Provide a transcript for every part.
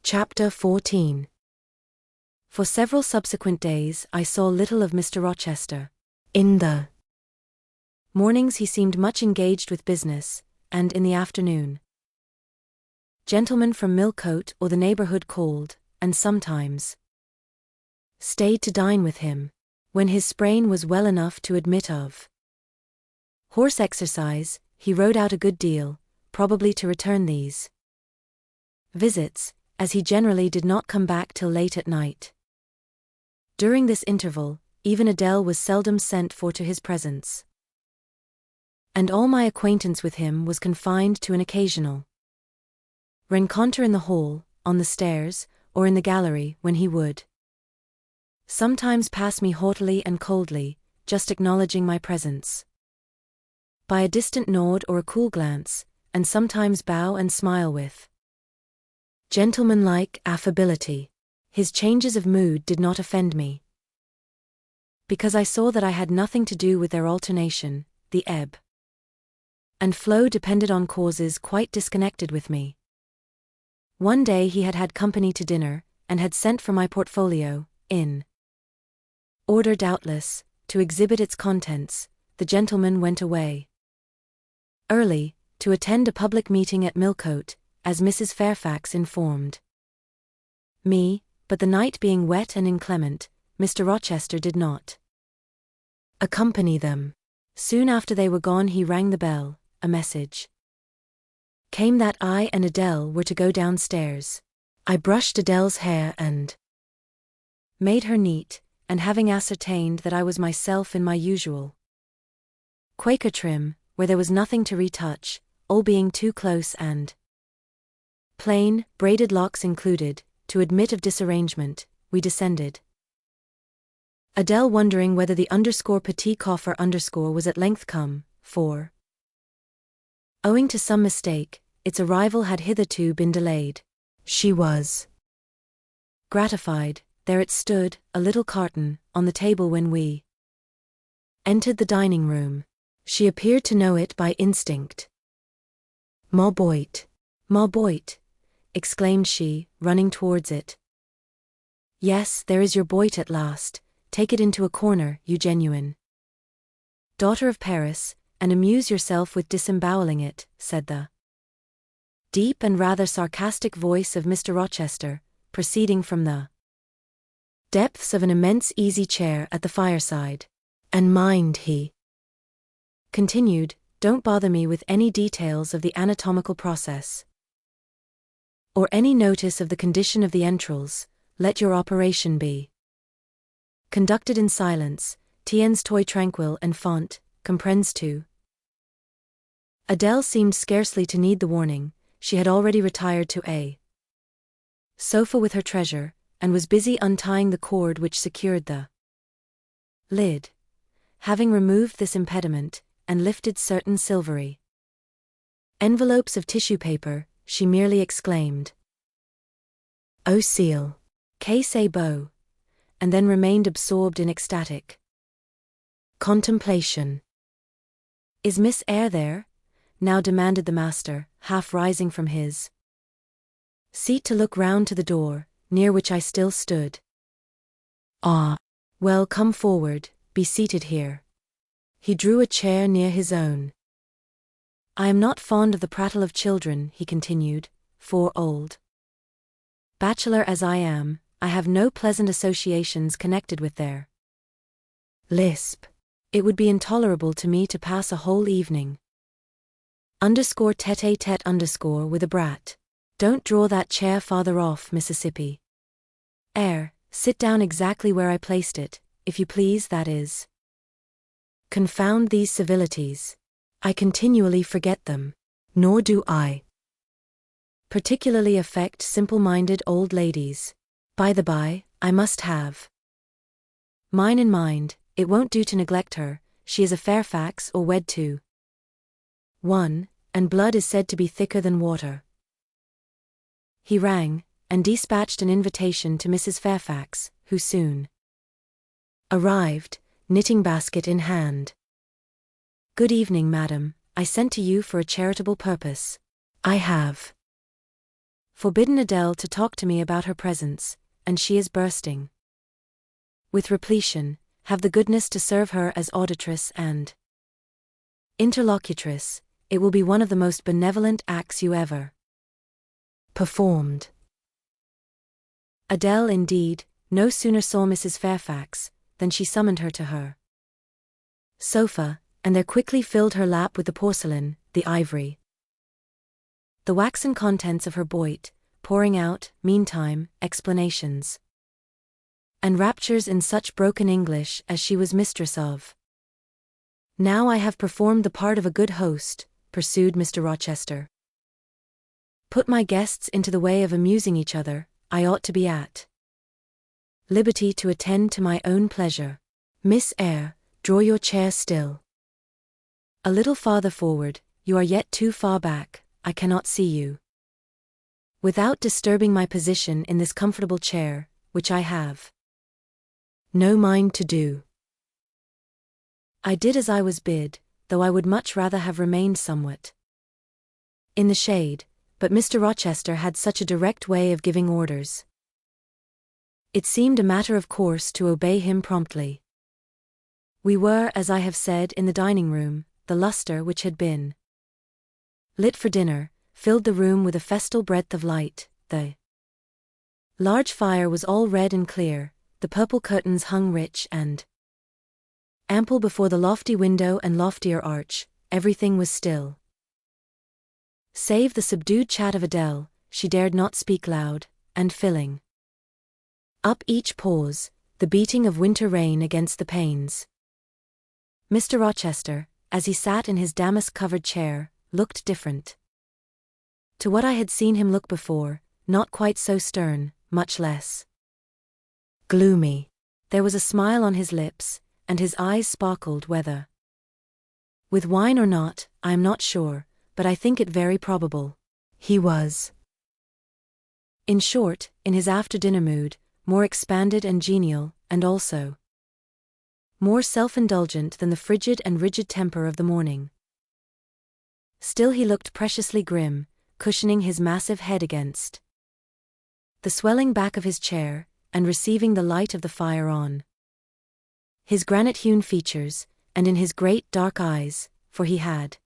Chapter 14. For several subsequent days I saw little of Mr. Rochester. In the mornings he seemed much engaged with business, and in the afternoon gentlemen from Millcote or the neighbourhood called, and sometimes stayed to dine with him, when his sprain was well enough to admit of horse exercise. He rode out a good deal, probably to return these visits, as he generally did not come back till late at night. During this interval, even Adele was seldom sent for to his presence, and all my acquaintance with him was confined to an occasional rencontre in the hall, on the stairs, or in the gallery, when he would sometimes pass me haughtily and coldly, just acknowledging my presence by a distant nod or a cool glance, and sometimes bow and smile with gentlemanlike affability. His changes of mood did not offend me, because I saw that I had nothing to do with their alternation. The ebb and flow depended on causes quite disconnected with me. One day he had had company to dinner, and had sent for my portfolio, in order doubtless to exhibit its contents. The gentleman went away early, to attend a public meeting at Millcote, as Mrs. Fairfax informed me, but the night being wet and inclement, Mr. Rochester did not accompany them. Soon after they were gone he rang the bell. A message came that I and Adele were to go downstairs. I brushed Adele's hair and made her neat, and having ascertained that I was myself in my usual Quaker trim, where there was nothing to retouch, all being too close and plain, braided locks included, to admit of disarrangement, we descended. Adele wondering whether the _petit coffer_ was at length come, for owing to some mistake, its arrival had hitherto been delayed. She was gratified. There it stood, a little carton, on the table when we entered the dining room. She appeared to know it by instinct. "Ma boit, ma boit," exclaimed she, running towards it. "Yes, there is your boit at last. Take it into a corner, you genuine daughter of Paris, and amuse yourself with disemboweling it," said the deep and rather sarcastic voice of Mr. Rochester, proceeding from the depths of an immense easy-chair at the fireside. "And mind," he continued, "don't bother me with any details of the anatomical process, or any notice of the condition of the entrails. Let your operation be conducted in silence, tiens toi tranquille and font, comprends tu?" Adele seemed scarcely to need the warning. She had already retired to a sofa with her treasure, and was busy untying the cord which secured the lid. Having removed this impediment, and lifted certain silvery envelopes of tissue paper, she merely exclaimed, "Oh ciel, que c'est beau," and then remained absorbed in ecstatic contemplation. "Is Miss Eyre there?" now demanded the master, half rising from his seat to look round to the door, near which I still stood. "Ah, well, come forward, be seated here." He drew a chair near his own. "I am not fond of the prattle of children," he continued, "for old bachelor as I am, I have no pleasant associations connected with their lisp. It would be intolerable to me to pass a whole evening _tete-a-tete_ with a brat. Don't draw that chair farther off, Mississippi. Eyre, sit down exactly where I placed it, if you please, that is. Confound these civilities. I continually forget them. Nor do I particularly affect simple-minded old ladies. By the by, I must have mine in mind. It won't do to neglect her. She is a Fairfax or wed to one, and blood is said to be thicker than water." He rang, and dispatched an invitation to Mrs. Fairfax, who soon arrived, knitting basket in hand. "Good evening, madam. I sent to you for a charitable purpose. I have forbidden Adele to talk to me about her presence, and she is bursting with repletion. Have the goodness to serve her as auditress and interlocutress. It will be one of the most benevolent acts you ever performed. Adele, indeed, no sooner saw Mrs. Fairfax than she summoned her to her sofa, and there quickly filled her lap with the porcelain, the ivory, the waxen contents of her boit, pouring out, meantime, explanations and raptures in such broken English as she was mistress of. Now I have performed the part of a good host, pursued Mr. Rochester. Put my guests into the way of amusing each other, I ought to be at liberty to attend to my own pleasure. Miss Eyre, draw your chair still a little farther forward, you are yet too far back, I cannot see you. Without disturbing my position in this comfortable chair, which I have no mind to do. I did as I was bid, though I would much rather have remained somewhat in the shade, but Mr. Rochester had such a direct way of giving orders. It seemed a matter of course to obey him promptly. We were, as I have said, in the dining room. The lustre which had been lit for dinner filled the room with a festal breadth of light. The large fire was all red and clear, the purple curtains hung rich and ample before the lofty window and loftier arch. Everything was still, save the subdued chat of Adele. She dared not speak loud, and filling up each pause, the beating of winter rain against the panes. Mr. Rochester, as he sat in his damask-covered chair, looked different to what I had seen him look before, not quite so stern, much less gloomy. There was a smile on his lips, and his eyes sparkled, whether with wine or not, I am not sure, but I think it very probable. He was, in short, in his after-dinner mood, more expanded and genial, and also more self-indulgent than the frigid and rigid temper of the morning. Still he looked preciously grim, cushioning his massive head against the swelling back of his chair, and receiving the light of the fire on his granite-hewn features, and in his great dark eyes, for he had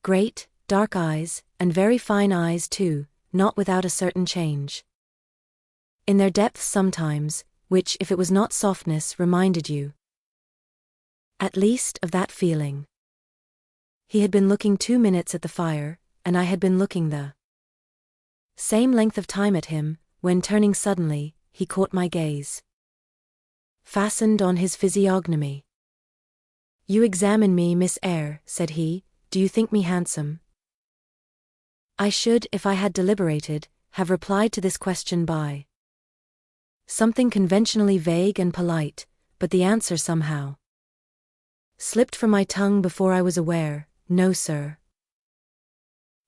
great, dark eyes, and very fine eyes too, not without a certain change in their depths sometimes, which, if it was not softness, reminded you at least of that feeling. He had been looking 2 minutes at the fire, and I had been looking the same length of time at him, when turning suddenly, he caught my gaze fastened on his physiognomy. You examine me, Miss Eyre, said he. Do you think me handsome? I should, if I had deliberated, have replied to this question by something conventionally vague and polite, but the answer somehow slipped from my tongue before I was aware. No, sir.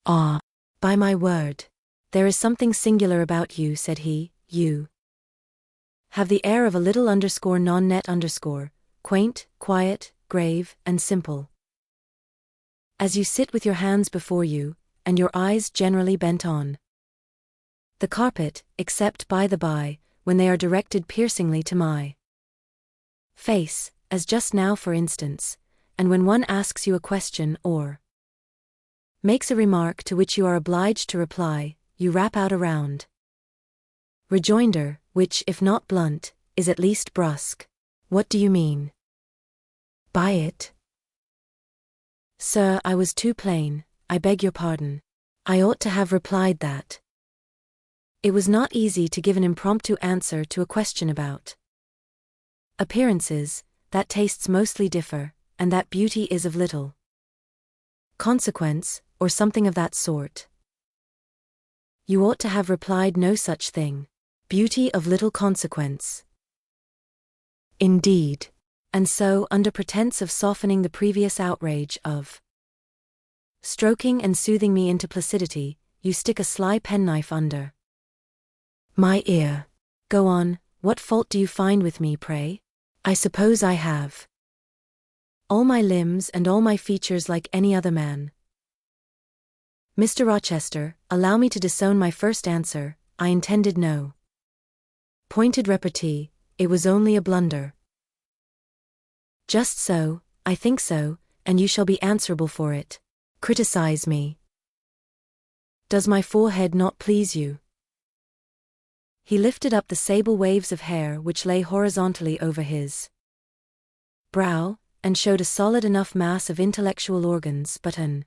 Ah, by my word. There is something singular about you, said he. You have the air of a little non-net quaint, quiet, grave, and simple. As you sit with your hands before you, and your eyes generally bent on the carpet, except by the by, when they are directed piercingly to my face, as just now for instance, and when one asks you a question or makes a remark to which you are obliged to reply, you rap out a round rejoinder, which, if not blunt, is at least brusque. What do you mean by it? Sir, I was too plain, I beg your pardon. I ought to have replied that it was not easy to give an impromptu answer to a question about appearances, that tastes mostly differ, and that beauty is of little consequence, or something of that sort. You ought to have replied no such thing. Beauty of little consequence. Indeed. And so, under pretense of softening the previous outrage of stroking and soothing me into placidity, you stick a sly penknife under my ear. Go on, what fault do you find with me, pray? I suppose I have all my limbs and all my features like any other man. Mr. Rochester, allow me to disown my first answer. I intended no pointed repartee, it was only a blunder. Just so, I think so, and you shall be answerable for it. Criticize me. Does my forehead not please you? He lifted up the sable waves of hair which lay horizontally over his brow, and showed a solid enough mass of intellectual organs, but an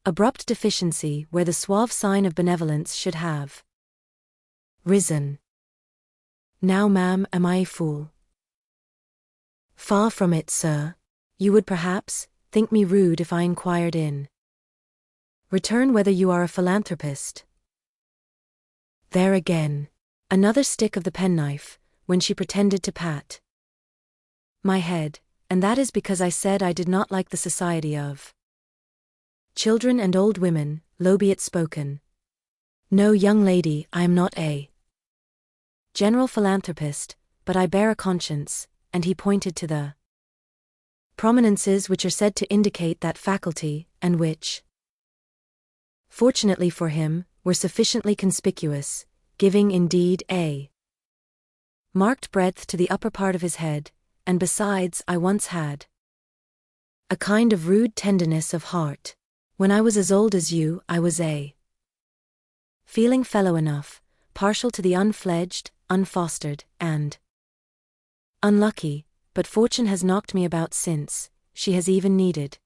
abrupt deficiency where the suave sign of benevolence should have risen. Now, ma'am, am I a fool? Far from it, sir. You would perhaps think me rude if I inquired in return whether you are a philanthropist. There again. Another stick of the penknife, when she pretended to pat my head, and that is because I said I did not like the society of children and old women, low be it spoken. No, young lady, I am not a general philanthropist, but I bear a conscience, and he pointed to the prominences which are said to indicate that faculty, and which, fortunately for him, were sufficiently conspicuous, giving indeed a marked breadth to the upper part of his head, and besides I once had a kind of rude tenderness of heart. When I was as old as you, I was a feeling fellow enough, partial to the unfledged, unfostered, and unlucky, but fortune has knocked me about since. She has even kneaded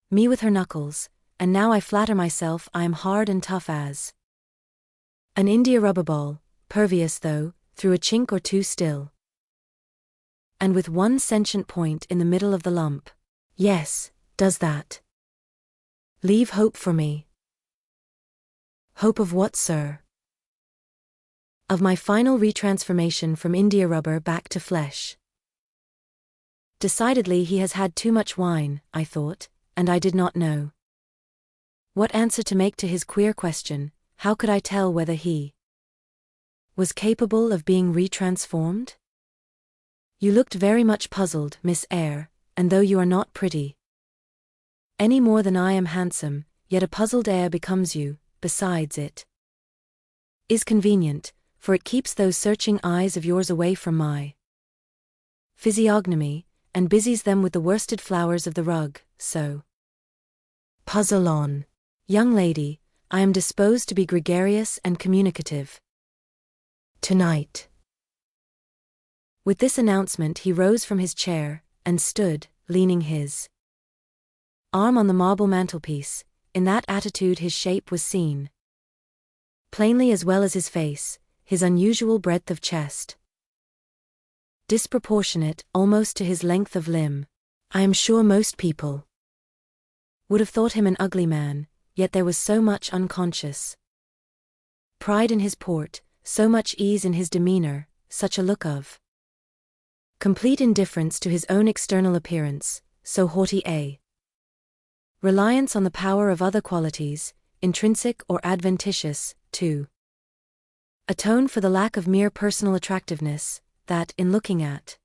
me with her knuckles, and now I flatter myself I am hard and tough as an India rubber ball, pervious though, through a chink or two still, and with one sentient point in the middle of the lump. Yes, does that leave hope for me? Hope of what, sir? Of my final retransformation from India rubber back to flesh. Decidedly he has had too much wine, I thought, and I did not know what answer to make to his queer question. How could I tell whether he was capable of being retransformed? You looked very much puzzled, Miss Eyre, and though you are not pretty any more than I am handsome, yet a puzzled air becomes you. Besides, it is convenient, for it keeps those searching eyes of yours away from my physiognomy, and busies them with the worsted flowers of the rug. So puzzle on, young lady. I am disposed to be gregarious and communicative tonight. With this announcement he rose from his chair, and stood, leaning his arm on the marble mantelpiece. In that attitude his shape was seen plainly as well as his face, his unusual breadth of chest, disproportionate almost to his length of limb. I am sure most people would have thought him an ugly man, yet there was so much unconscious pride in his port, so much ease in his demeanor, such a look of complete indifference to his own external appearance, so haughty a reliance on the power of other qualities, intrinsic or adventitious, to atone for the lack of mere personal attractiveness, that, in looking at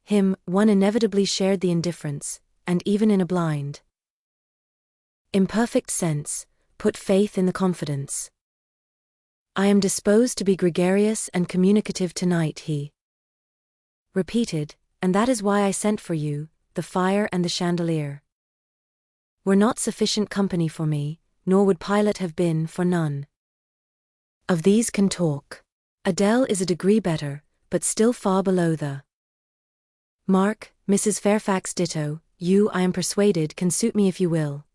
him, one inevitably shared the indifference, and even in a blind, imperfect sense, put faith in the confidence. I am disposed to be gregarious and communicative tonight, he repeated, and that is why I sent for you. The fire and the chandelier were not sufficient company for me, nor would Pilate have been, for none of these can talk. Adele is a degree better, but still far below the mark. Mrs. Fairfax ditto. You, I am persuaded, can suit me if you will.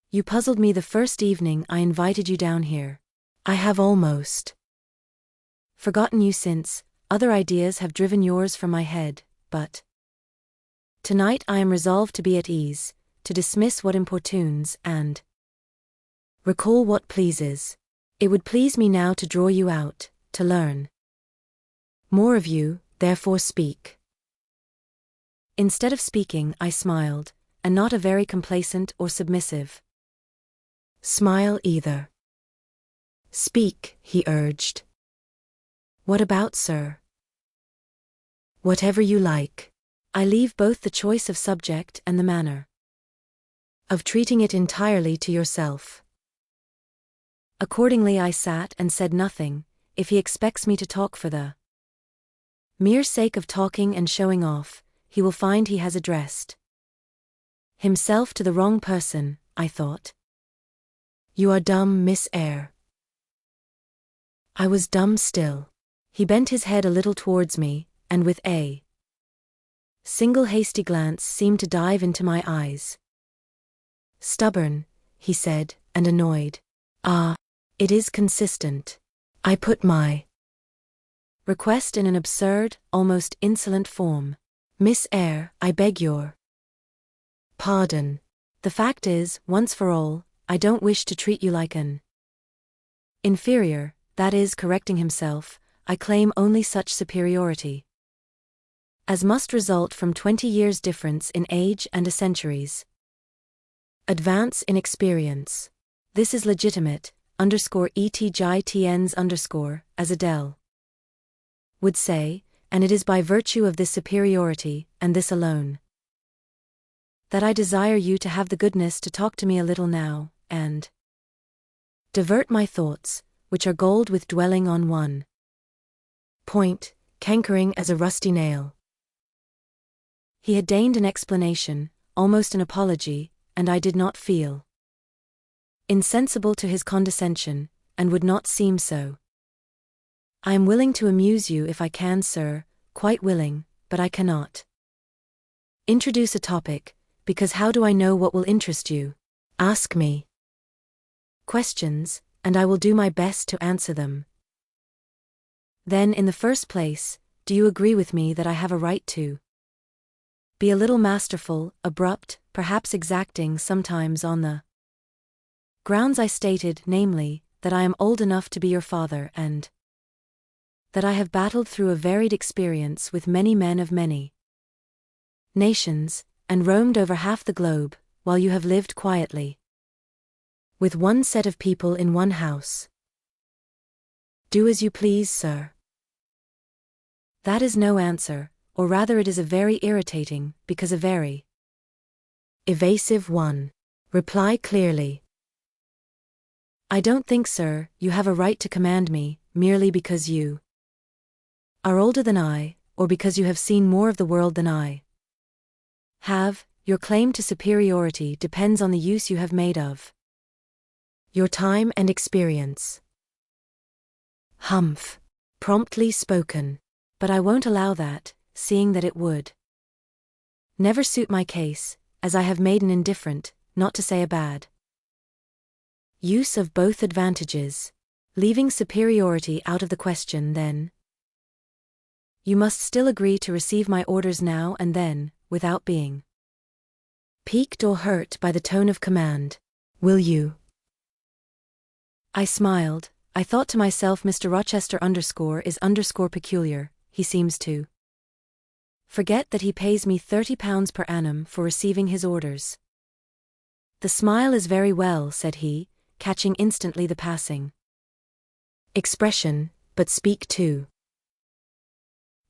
You puzzled me the first evening I invited you down here. I have almost forgotten you since. Other ideas have driven yours from my head, but tonight I am resolved to be at ease, to dismiss what importunes, and recall what pleases. It would please me now to draw you out, to learn more of you, therefore speak. Instead of speaking, I smiled, and not a very complacent or submissive smile either. Speak, he urged. What about, sir? Whatever you like. I leave both the choice of subject and the manner of treating it entirely to yourself. Accordingly I sat and said nothing. If he expects me to talk for the mere sake of talking and showing off, he will find he has addressed himself to the wrong person, I thought. You are dumb, Miss Eyre. I was dumb still. He bent his head a little towards me, and with a single hasty glance seemed to dive into my eyes. Stubborn, he said, and annoyed. Ah, it is consistent. I put my request in an absurd, almost insolent form. Miss Eyre, I beg your pardon. The fact is, once for all, I don't wish to treat you like an inferior, that is, correcting himself, I claim only such superiority as must result from 20 years' difference in age and a century's advance in experience. This is legitimate, _etgitns_, as Adele would say, and it is by virtue of this superiority, and this alone, that I desire you to have the goodness to talk to me a little now, and divert my thoughts, which are gold with dwelling on one point, cankering as a rusty nail. He had deigned an explanation, almost an apology, and I did not feel insensible to his condescension, and would not seem so. I am willing to amuse you if I can, sir, quite willing, but I cannot introduce a topic, because how do I know what will interest you? Ask me questions, and I will do my best to answer them. Then, in the first place, do you agree with me that I have a right to be a little masterful, abrupt, perhaps exacting sometimes on the grounds I stated, namely, that I am old enough to be your father and that I have battled through a varied experience with many men of many nations, and roamed over half the globe, while you have lived quietly with one set of people in one house? Do as you please, sir. That is no answer, or rather it is a very irritating, because a very evasive one. Reply clearly. I don't think, sir, you have a right to command me, merely because you are older than I, or because you have seen more of the world than I have. Your claim to superiority depends on the use you have made of your time and experience. Humph. Promptly spoken. But I won't allow that, seeing that it would never suit my case, as I have made an indifferent, not to say a bad, use of both advantages. Leaving superiority out of the question, then, you must still agree to receive my orders now and then, without being piqued or hurt by the tone of command. Will you? I smiled. I thought to myself, Mr. Rochester is peculiar. He seems to forget that he pays me £30 per annum for receiving his orders. The smile is very well, said he, catching instantly the passing expression, but speak too.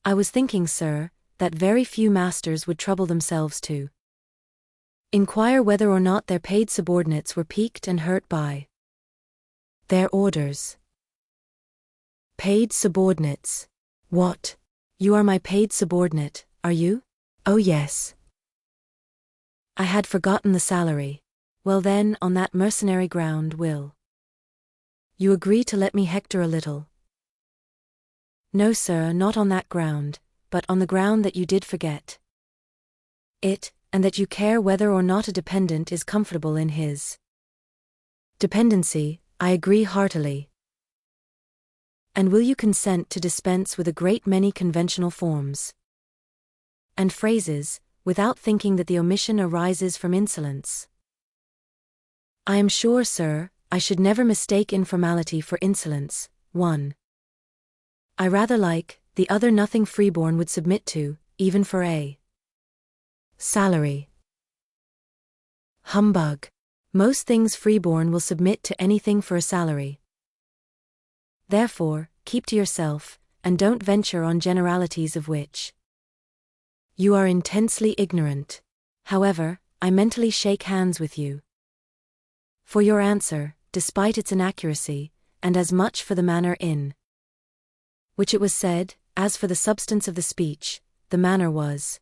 I was thinking, sir, that very few masters would trouble themselves to inquire whether or not their paid subordinates were piqued and hurt by their orders. Paid subordinates. What? You are my paid subordinate, are you? Oh yes. I had forgotten the salary. Well then, on that mercenary ground will you agree to let me hector a little? No, sir, not on that ground, but on the ground that you did forget it, and that you care whether or not a dependent is comfortable in his dependency. I agree heartily. And will you consent to dispense with a great many conventional forms and phrases, without thinking that the omission arises from insolence? I am sure, sir, I should never mistake informality for insolence. 1. I rather like, the other nothing freeborn would submit to, even for a salary. Humbug. Most things freeborn will submit to anything for a salary. Therefore, keep to yourself, and don't venture on generalities of which you are intensely ignorant. However, I mentally shake hands with you. For your answer, despite its inaccuracy, and as much for the manner in which it was said, as for the substance of the speech, the manner was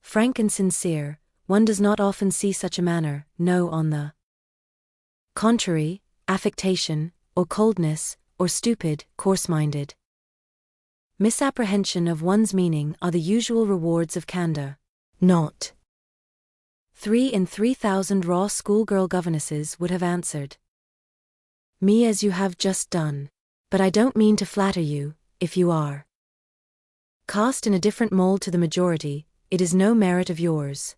frank and sincere. One does not often see such a manner, no, on the contrary, affectation, or coldness, or stupid, coarse-minded misapprehension of one's meaning are the usual rewards of candor. Not 3 in 3,000 raw schoolgirl governesses would have answered me as you have just done. But I don't mean to flatter you. If you are cast in a different mold to the majority, it is no merit of yours.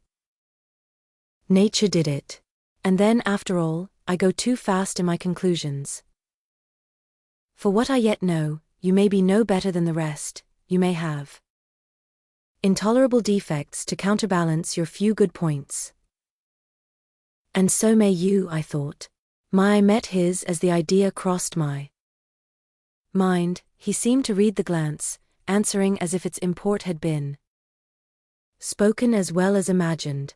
Nature did it. And then, after all, I go too fast in my conclusions. For what I yet know, you may be no better than the rest, you may have intolerable defects to counterbalance your few good points. And so may you, I thought. My eye met his as the idea crossed my mind. He seemed to read the glance, answering as if its import had been spoken as well as imagined.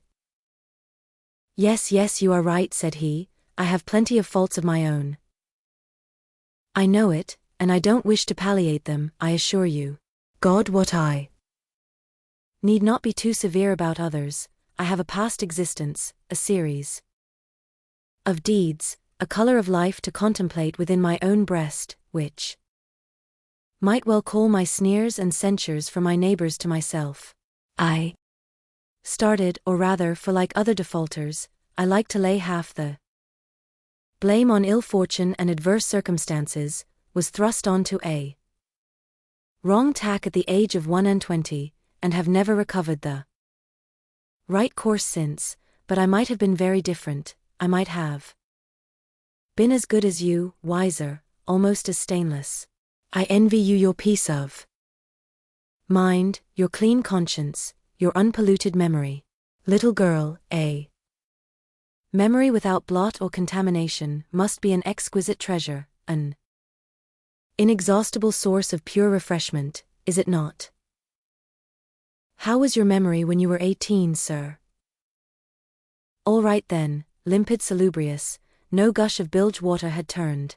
Yes, yes, you are right, said he. I have plenty of faults of my own. I know it, and I don't wish to palliate them, I assure you. God, what I need not be too severe about others. I have a past existence, a series of deeds, a color of life to contemplate within my own breast, which might well call my sneers and censures from my neighbors to myself. I started, or rather, for like other defaulters, I like to lay half the blame on ill fortune and adverse circumstances, was thrust on to a wrong tack at the age of 21, and have never recovered the right course since. But I might have been very different. I might have been as good as you, wiser, almost as stainless. I envy you your peace of mind, your clean conscience, your unpolluted memory. Little girl, a memory without blot or contamination must be an exquisite treasure, an inexhaustible source of pure refreshment, is it not? How was your memory when you were 18, sir? All right then, limpid, salubrious, no gush of bilge water had turned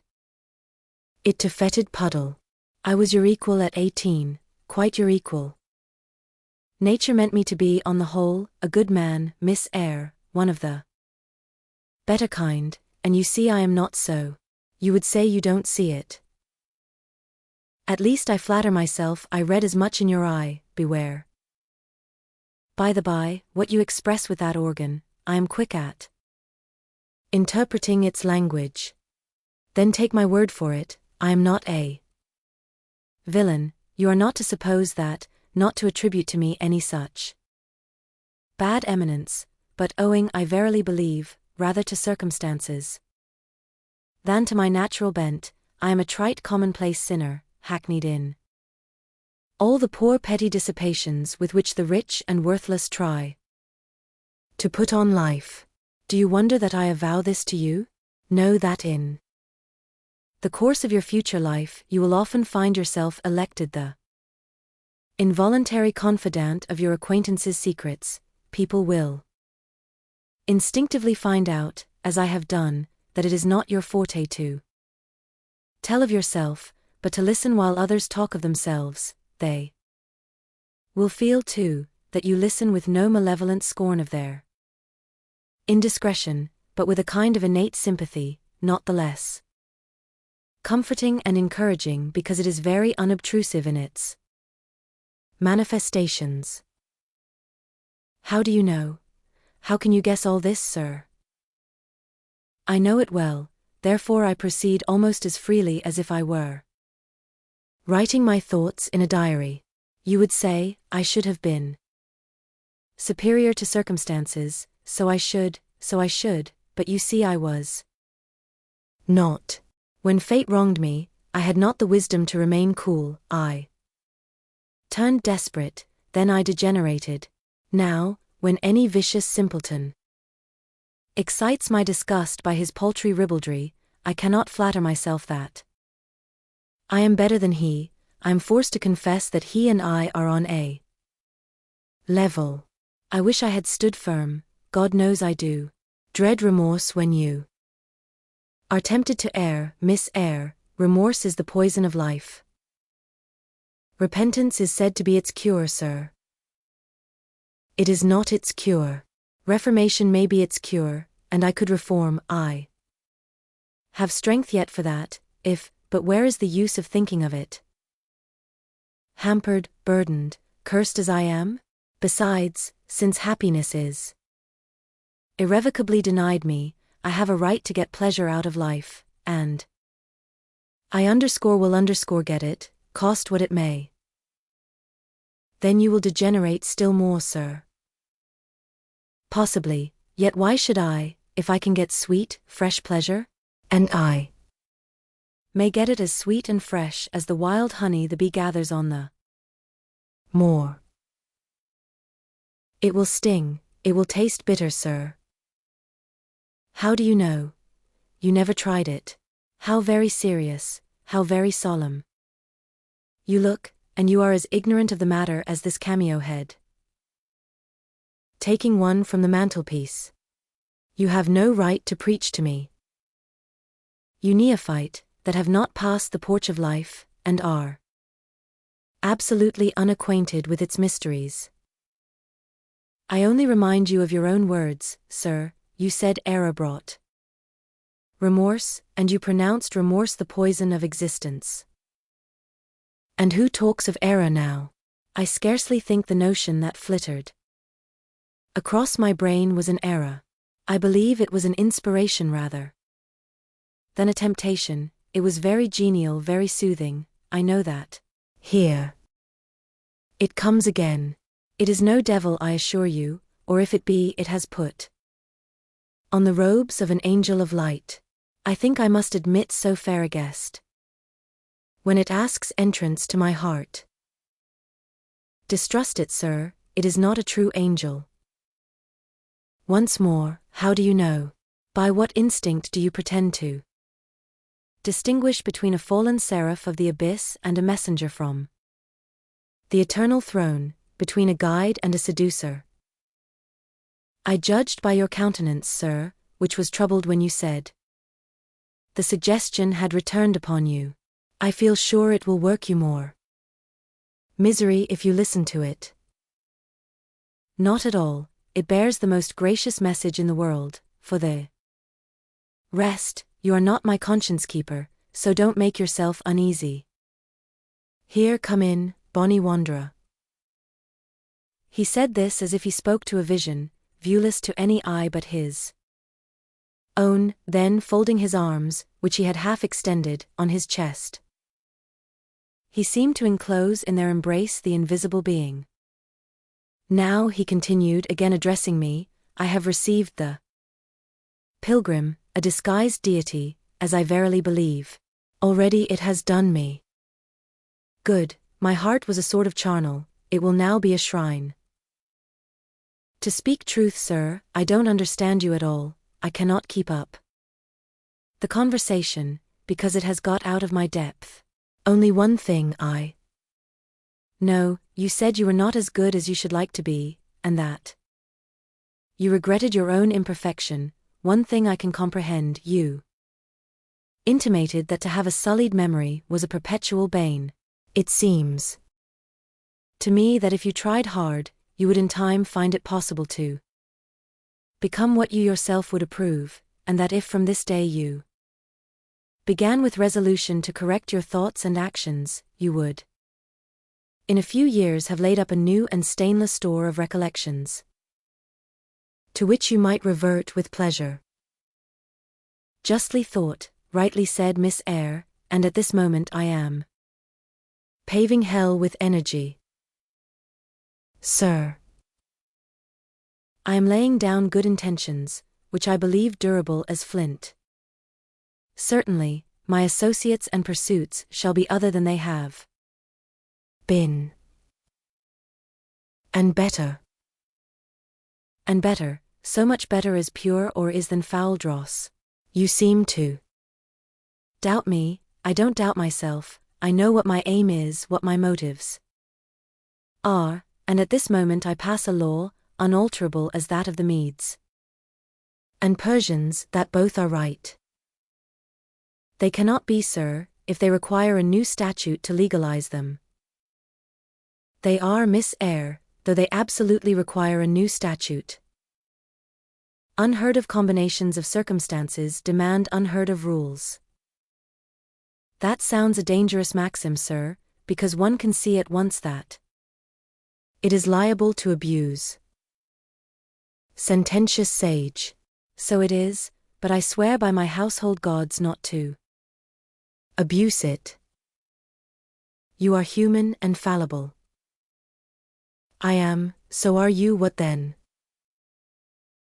it to fetid puddle. I was your equal at 18, quite your equal. Nature meant me to be, on the whole, a good man, Miss Eyre, one of the better kind, and you see I am not so. You would say you don't see it. At least I flatter myself I read as much in your eye. Beware. By the by, what you express with that organ, I am quick at interpreting its language. Then take my word for it, I am not a villain. You are not to suppose that, not to attribute to me any such bad eminence, but owing, I verily believe, rather to circumstances than to my natural bent. I am a trite commonplace sinner, hackneyed in all the poor petty dissipations with which the rich and worthless try to put on life. Do you wonder that I avow this to you? Know that in the course of your future life you will often find yourself elected the involuntary confidant of your acquaintances' secrets. People will instinctively find out, as I have done, that it is not your forte to tell of yourself, but to listen while others talk of themselves. They will feel, too, that you listen with no malevolent scorn of their indiscretion, but with a kind of innate sympathy, not the less comforting and encouraging because it is very unobtrusive in its manifestations. How do you know? How can you guess all this, sir? I know it well, therefore I proceed almost as freely as if I were writing my thoughts in a diary. You would say, I should have been superior to circumstances, so I should, but you see I was not. When fate wronged me, I had not the wisdom to remain cool. I turned desperate, then I degenerated. Now, when any vicious simpleton excites my disgust by his paltry ribaldry, I cannot flatter myself that I am better than he. I am forced to confess that he and I are on a level. I wish I had stood firm, God knows I do. Dread remorse when you are tempted to err, Miss Eyre. Remorse is the poison of life. Repentance is said to be its cure, sir. It is not its cure. Reformation may be its cure, and I could reform. I have strength yet for that, but where is the use of thinking of it? Hampered, burdened, cursed as I am? Besides, since happiness is irrevocably denied me, I have a right to get pleasure out of life, and will get it, cost what it may. Then you will degenerate still more, sir. Possibly, yet why should I, if I can get sweet, fresh pleasure? And I may get it as sweet and fresh as the wild honey the bee gathers on the moor. It will sting, it will taste bitter, sir. How do you know? You never tried it. How very serious, how very solemn. You look, and you are as ignorant of the matter as this cameo head. Taking one from the mantelpiece. You have no right to preach to me. You neophyte, that have not passed the porch of life, and are absolutely unacquainted with its mysteries. I only remind you of your own words, sir. You said Eyre brought remorse, and you pronounced remorse the poison of existence. And who talks of Eyre now? I scarcely think the notion that flittered across my brain was an error. I believe it was an inspiration rather than a temptation. It was very genial, very soothing, I know that. Here it comes again. It is no devil, I assure you, or if it be, it has put on the robes of an angel of light. I think I must admit so fair a guest, when it asks entrance to my heart. Distrust it, sir, it is not a true angel. Once more, how do you know? By what instinct do you pretend to distinguish between a fallen seraph of the abyss and a messenger from the eternal throne, between a guide and a seducer? I judged by your countenance, sir, which was troubled when you said the suggestion had returned upon you. I feel sure it will work you more misery if you listen to it. Not at all, it bears the most gracious message in the world. For the rest, you are not my conscience keeper, so don't make yourself uneasy. Here come in, bonny wanderer. He said this as if he spoke to a vision, viewless to any eye but his own, then folding his arms, which he had half extended, on his chest. He seemed to enclose in their embrace the invisible being. Now, he continued, again addressing me, I have received the pilgrim, a disguised deity, as I verily believe. Already it has done me good. My heart was a sort of charnel, it will now be a shrine. To speak truth, sir, I don't understand you at all. I cannot keep up the conversation, because it has got out of my depth. Only one thing I know, you said you were not as good as you should like to be, and that you regretted your own imperfection. One thing I can comprehend, you intimated that to have a sullied memory was a perpetual bane. It seems to me that if you tried hard, you would in time find it possible to become what you yourself would approve, and that if from this day you began with resolution to correct your thoughts and actions, you would in a few years have laid up a new and stainless store of recollections, to which you might revert with pleasure. Justly thought, rightly said, Miss Eyre, and at this moment I am paving hell with energy. Sir, I am laying down good intentions, which I believe durable as flint. Certainly, my associates and pursuits shall be other than they have been. And better. And better, so much better as pure or is than foul dross. You seem to doubt me. I don't doubt myself. I know what my aim is, what my motives are, and at this moment I pass a law, unalterable as that of the Medes and Persians, that both are right. They cannot be, sir, if they require a new statute to legalize them. They are, Miss Eyre, though they absolutely require a new statute. Unheard of combinations of circumstances demand unheard of rules. That sounds a dangerous maxim, sir, because one can see at once that it is liable to abuse. Sententious sage. So it is, but I swear by my household gods not to abuse it. You are human and fallible. I am, so are you. What then?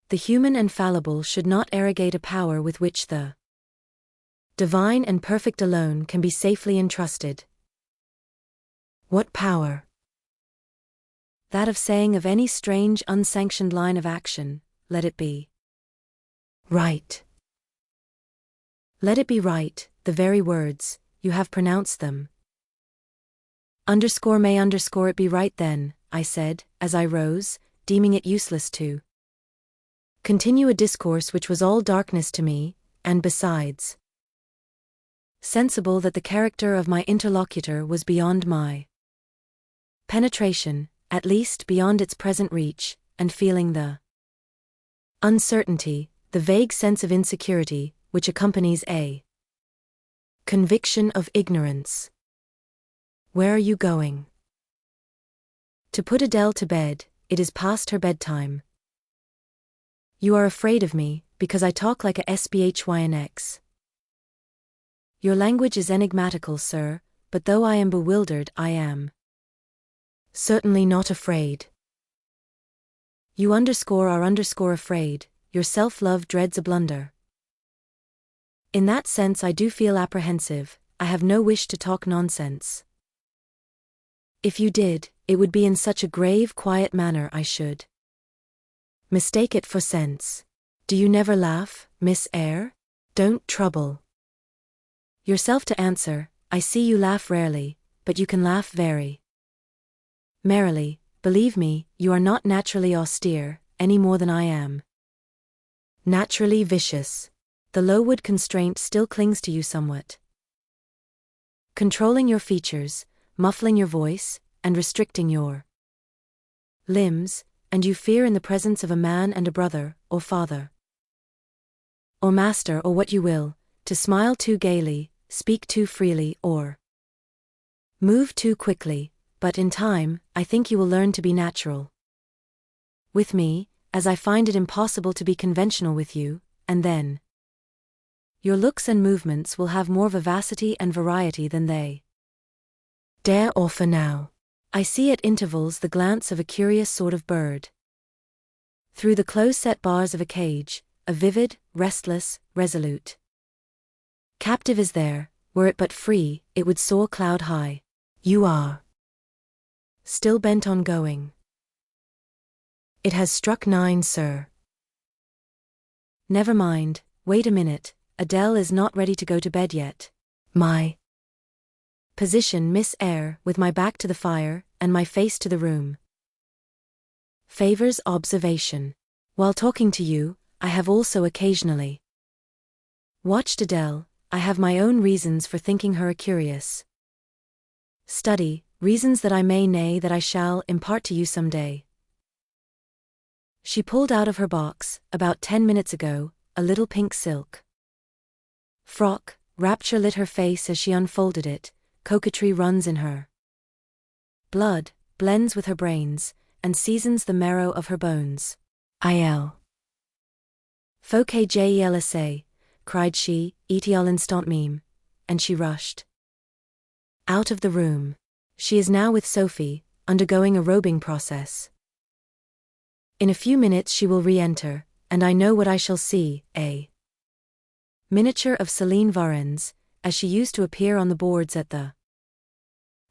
The human and fallible should not arrogate a power with which the divine and perfect alone can be safely entrusted. What power? That of saying of any strange unsanctioned line of action, let it be right. Let it be right, the very words, you have pronounced them. May it be right then, I said, as I rose, deeming it useless to continue a discourse which was all darkness to me, and besides, sensible that the character of my interlocutor was beyond my penetration, at least beyond its present reach, and feeling the uncertainty, the vague sense of insecurity, which accompanies a conviction of ignorance. Where are you going? To put Adele to bed. It is past her bedtime. You are afraid of me, because I talk like a SBHYNX. Your language is enigmatical, sir, but though I am bewildered, I am certainly not afraid. You are afraid, your self-love dreads a blunder. In that sense I do feel apprehensive, I have no wish to talk nonsense. If you did, it would be in such a grave, quiet manner I should mistake it for sense. Do you never laugh, Miss Eyre? Don't trouble yourself to answer, I see you laugh rarely, but you can laugh very merrily. Believe me, you are not naturally austere, any more than I am naturally vicious. The Lowood constraint still clings to you somewhat. Controlling your features, muffling your voice, and restricting your limbs, and you fear in the presence of a man and a brother, or father, or master, or what you will, to smile too gaily, speak too freely, or move too quickly, but in time, I think you will learn to be natural with me, as I find it impossible to be conventional with you, and then your looks and movements will have more vivacity and variety than they dare offer now. I see at intervals the glance of a curious sort of bird through the close-set bars of a cage, a vivid, restless, resolute captive is there. Were it but free, it would soar cloud high. You are still bent on going. It has struck 9, sir. Never mind, wait a minute, Adele is not ready to go to bed yet. My position, Miss Eyre, with my back to the fire, and my face to the room, favors observation. While talking to you, I have also occasionally watched Adele. I have my own reasons for thinking her a curious study, reasons that I may, nay, that I shall, impart to you some day. She pulled out of her box, about 10 minutes ago, a little pink silk frock. Rapture lit her face as she unfolded it, coquetry runs in her blood, blends with her brains, and seasons the marrow of her bones. Faut que j'aille, cried she, et l'instant même, and she rushed out of the room. She is now with Sophie, undergoing a robing process. In a few minutes she will re-enter, and I know what I shall see, a miniature of Céline Varens, as she used to appear on the boards at the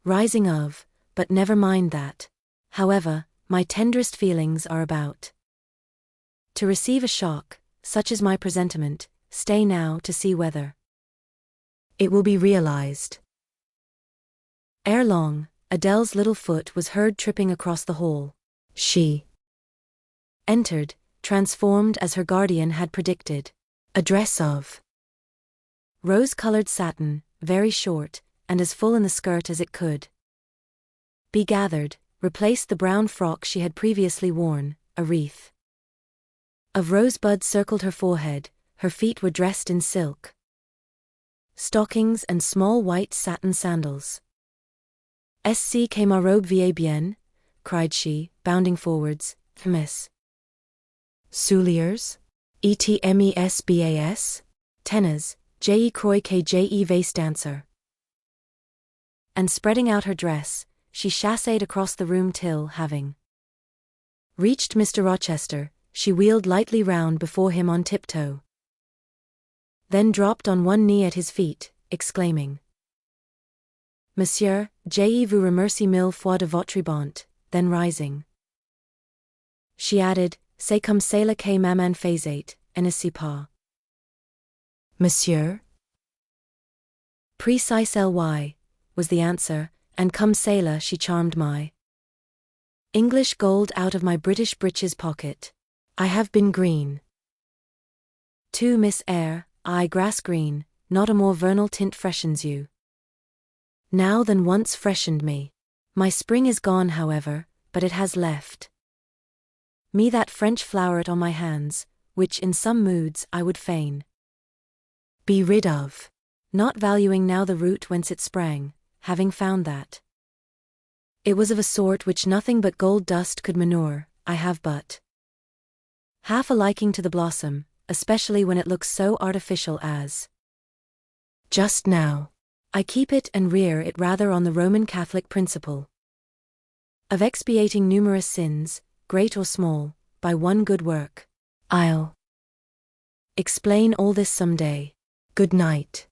rising of, but never mind that. However, my tenderest feelings are about to receive a shock, such is my presentiment. Stay now to see whether it will be realized. Ere long, Adele's little foot was heard tripping across the hall. She entered, transformed as her guardian had predicted. A dress of rose-colored satin, very short, and as full in the skirt as it could be gathered, replaced the brown frock she had previously worn. A wreath of rosebuds circled her forehead, her feet were dressed in silk stockings and small white satin sandals. "Est-ce que ma robe va bien?" cried she, bounding forwards. "Miss Souliers? Etmesbas? Tennis, je crois que je vais danser." And spreading out her dress, she chassed across the room till, having reached Mr. Rochester, she wheeled lightly round before him on tiptoe, then dropped on one knee at his feet, exclaiming, "Monsieur, je vous remercie mille fois de votre bonté." Then rising, she added, "C'est comme cela que maman faisait, et ne sais pas, monsieur?" "Precise ly," was the answer, and comme cela she charmed my English gold out of my British breeches pocket. I have been green too, Miss Eyre, aye, grass green, not a more vernal tint freshens you now than once freshened me. My spring is gone, however, but it has left me that French floweret on my hands, which in some moods I would fain be rid of, not valuing now the root whence it sprang, having found that it was of a sort which nothing but gold dust could manure. I have but half a liking to the blossom, especially when it looks so artificial as just now. I keep it and rear it rather on the Roman Catholic principle of expiating numerous sins, great or small, by one good work. I'll explain all this some day. Good night.